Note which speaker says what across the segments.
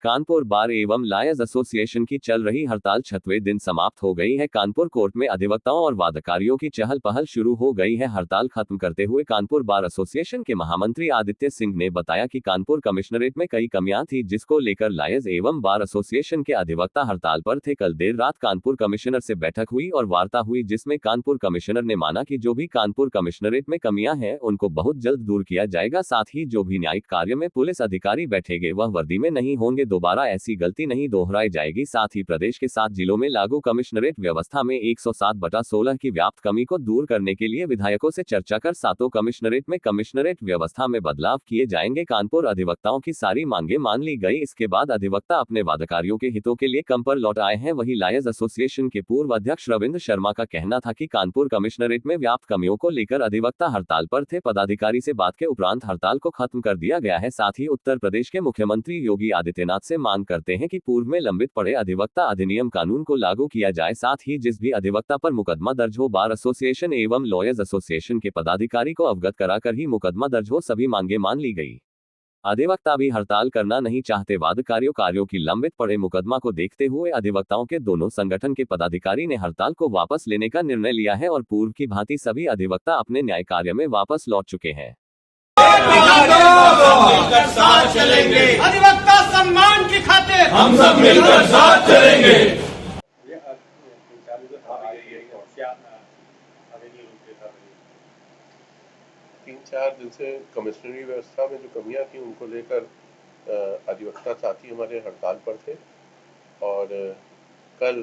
Speaker 1: कानपुर बार एवं lawyers association की चल रही हड़ताल 6वें दिन समाप्त हो गई है। कानपुर कोर्ट में अधिवक्ताओं और वादकारियों की चहल पहल शुरू हो गई है। हड़ताल खत्म करते हुए कानपुर बार एसोसिएशन के महामंत्री आदित्य सिंह ने बताया कि कानपुर कमिश्नरेट में कई कमियां थी, जिसको लेकर लॉयर्स एवं बार एसोसिएशन के अधिवक्ता हड़ताल पर थे। कल देर रात कानपुर कमिश्नर से बैठक हुई और वार्ता हुई, जिसमें कानपुर कमिश्नर ने माना कि जो भी कानपुर कमिश्नरेट में कमियां हैं उनको बहुत जल्द दूर किया जाएगा। साथ ही जो भी न्यायिक कार्य में पुलिस अधिकारी बैठेंगे वह वर्दी में नहीं होंगे, दोबारा ऐसी गलती नहीं दोहराई जाएगी। साथ ही प्रदेश के 7 जिलों में लागू कमिश्नरेट व्यवस्था में 107/16 की व्याप्त कमी को दूर करने के लिए विधायकों से चर्चा कर 7 कमिश्नरेट में कमिश्नरेट व्यवस्था में बदलाव किए जाएंगे। कानपुर अधिवक्ताओं की सारी मांगे मान ली गई। इसके बाद अधिवक्ता अपने वादकारियों के हितों के लिए कम पर लौट आए हैं। वहीं लॉयर्स एसोसिएशन के पूर्व अध्यक्ष रविंद्र शर्मा का कहना था कि कानपुर कमिश्नरेट में व्याप्त कमियों को लेकर अधिवक्ता हड़ताल पर थे। पदाधिकारी से बात के उपरांत हड़ताल को खत्म कर दिया गया है। साथ ही उत्तर प्रदेश के मुख्यमंत्री योगी आदित्यनाथ से मांग करते हैं कि पूर्व में लंबित पड़े अधिवक्ता अधिनियम कानून को लागू किया जाए। साथ ही जिस भी अधिवक्ता पर मुकदमा दर्ज हो, बार एसोसिएशन एवं लॉयर्स एसोसिएशन के पदाधिकारी को अवगत कराकर ही मुकदमा दर्ज हो। सभी मांगे मान ली गई। अधिवक्ता भी हड़ताल करना नहीं चाहते। वादकारियों की लंबित पड़े मुकदमा को देखते हुए अधिवक्ताओं के दोनों संगठन के पदाधिकारी ने हड़ताल को वापस लेने का निर्णय लिया है और पूर्व की भांति सभी अधिवक्ता अपने न्याय कार्य में वापस लौट चुके हैं।
Speaker 2: मिलकर साथ चलेंगे,
Speaker 3: अधिवक्ता सम्मान की खातिर
Speaker 2: हम सब मिलकर साथ चलेंगे।
Speaker 4: 3-4 दिन से कमिश्नरी व्यवस्था में जो कमियां थी उनको लेकर अधिवक्ता साथी हमारे हड़ताल पर थे और कल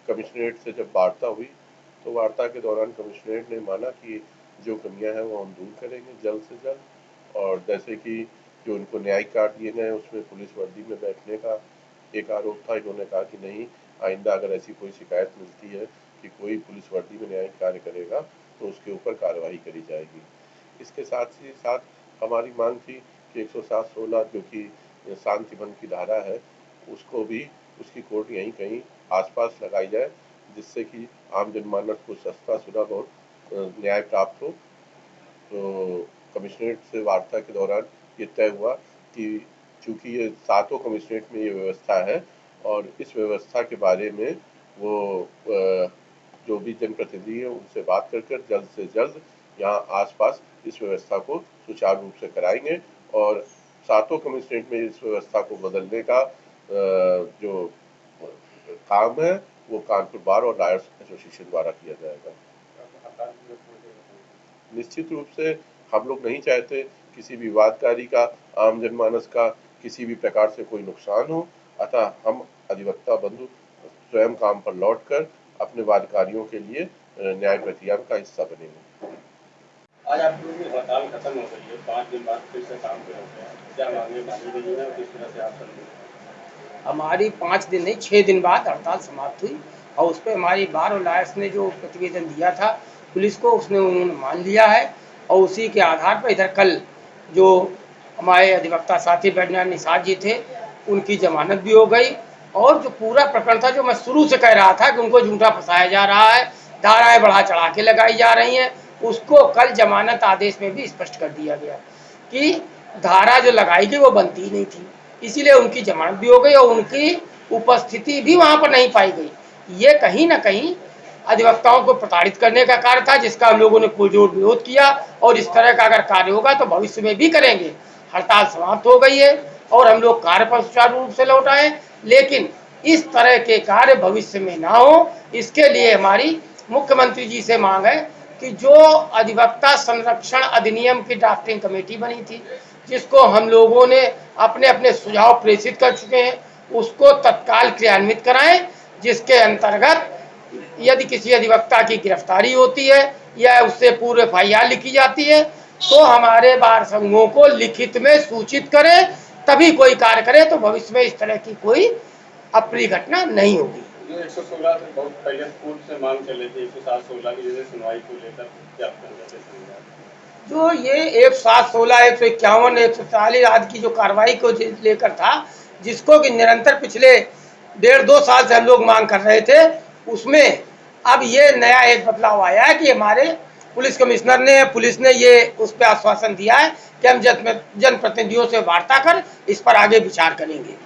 Speaker 4: कमिश्नरेट से जब वार्ता हुई तो वार्ता के दौरान कमिश्नरेट ने माना कि जो कमियां हैं वो हम दूर करेंगे जल्द से जल्द। और जैसे कि जो उनको न्यायिक कार्ड दिए गए उसमें पुलिस वर्दी में बैठने का एक आरोप था। इन्होंने कहा कि नहीं, आइंदा अगर ऐसी कोई शिकायत मिलती है कि कोई पुलिस वर्दी में न्यायिक कार्य करेगा तो उसके ऊपर कार्रवाई करी जाएगी। इसके साथ ही साथ हमारी मांग थी कि 107/16 जो कि शांति वन की धारा है उसको भी उसकी कोर्ट यहीं कहीं आसपास लगाई जाए, जिससे कि आम जनमानस को सस्ता सुलभ और न्याय प्राप्त हो। तो कमिश्नरेट से वार्ता के दौरान ये तय हुआ कि चूंकि ये 7 कमिश्नरेट में ये व्यवस्था है और इस व्यवस्था के बारे में वो जो भी जनप्रतिनिधि है उनसे बात कर जल्द से जल्द यहाँ आसपास इस व्यवस्था को सुचारू रूप से कराएंगे और 7 कमिश्नरेट में इस व्यवस्था को बदलने का जो काम है वो कानपुर बार और लॉयर्स एसोसिएशन द्वारा किया जाएगा। निश्चित रूप से हम लोग नहीं चाहते किसी भी वादकारी का, आम जनमानस का किसी भी प्रकार से कोई नुकसान हो, अतः हम अधिवक्ता बंधु स्वयं काम पर लौटकर अपने वादकारियों के लिए न्याय प्रक्रिया का हिस्सा बनेंगे।
Speaker 5: आज आप लोगों की हड़ताल खत्म हो गई है, 5 दिन बाद फिर से काम पे होते हैं, क्या मांगे मानी गई है, किस तरह से आप समझेंगे?
Speaker 3: हमारी 5 दिन नहीं 6 दिन बाद हड़ताल समाप्त हुई और उस पर हमारी बार और लॉयर्स ने जो प्रतिवेदन दिया था पुलिस को, उसने उन्होंने मान लिया है और उसी के आधार पर इधर कल जो हमारे अधिवक्ता साथी बैठना निषाद जी थे उनकी जमानत भी हो गई। और जो पूरा प्रकरण था, जो मैं शुरू से कह रहा था कि उनको झूठा फंसाया जा रहा है, धाराएं बढ़ा चढ़ा के लगाई जा रही हैं, उसको कल जमानत आदेश में भी स्पष्ट कर दिया गया कि धारा जो लगाई गई वो बनती ही नहीं थी, इसीलिए उनकी जमानत भी हो गई और उनकी उपस्थिति भी वहाँ पर नहीं पाई गई। ये कहीं ना कहीं अधिवक्ताओं को प्रताड़ित करने का कार्य था, जिसका हम लोगों ने पुरजोर विरोध किया और इस तरह का अगर कार्य होगा तो भविष्य में भी करेंगे। हड़ताल समाप्त हो गई है और हम लोग कार्य पर सुचारू रूप से लौट आए, लेकिन इस तरह के कार्य भविष्य में ना हो, इसके लिए हमारी मुख्यमंत्री जी से मांग है कि जो अधिवक्ता संरक्षण अधिनियम की ड्राफ्टिंग कमेटी बनी थी, जिसको हम लोगों ने अपने अपने सुझाव प्रेषित कर चुके हैं, उसको तत्काल क्रियान्वित कराएं, जिसके अंतर्गत यदि किसी अधिवक्ता की गिरफ्तारी होती है या उससे पूर्व FIR लिखी जाती है तो हमारे बार संघों को लिखित में सूचित करें, तभी कोई कार्य करे, तो भविष्य में इस तरह की कोई अप्रिय घटना नहीं होगी।
Speaker 5: 116 से बहुत पहले कोर्ट से मांग चले थे, 107/16 की जैसे सुनवाई को लेकर क्या
Speaker 3: जो ये 107/16, 151, 140 आदि की जो कार्रवाई को लेकर था, जिसको कि निरंतर पिछले 1.5-2 साल से हम लोग मांग कर रहे थे, उसमें अब ये नया एक बदलाव आया है कि हमारे पुलिस कमिश्नर ने, पुलिस ने ये उस पर आश्वासन दिया है कि हम जनप्रतिनिधियों से वार्ता कर इस पर आगे विचार करेंगे।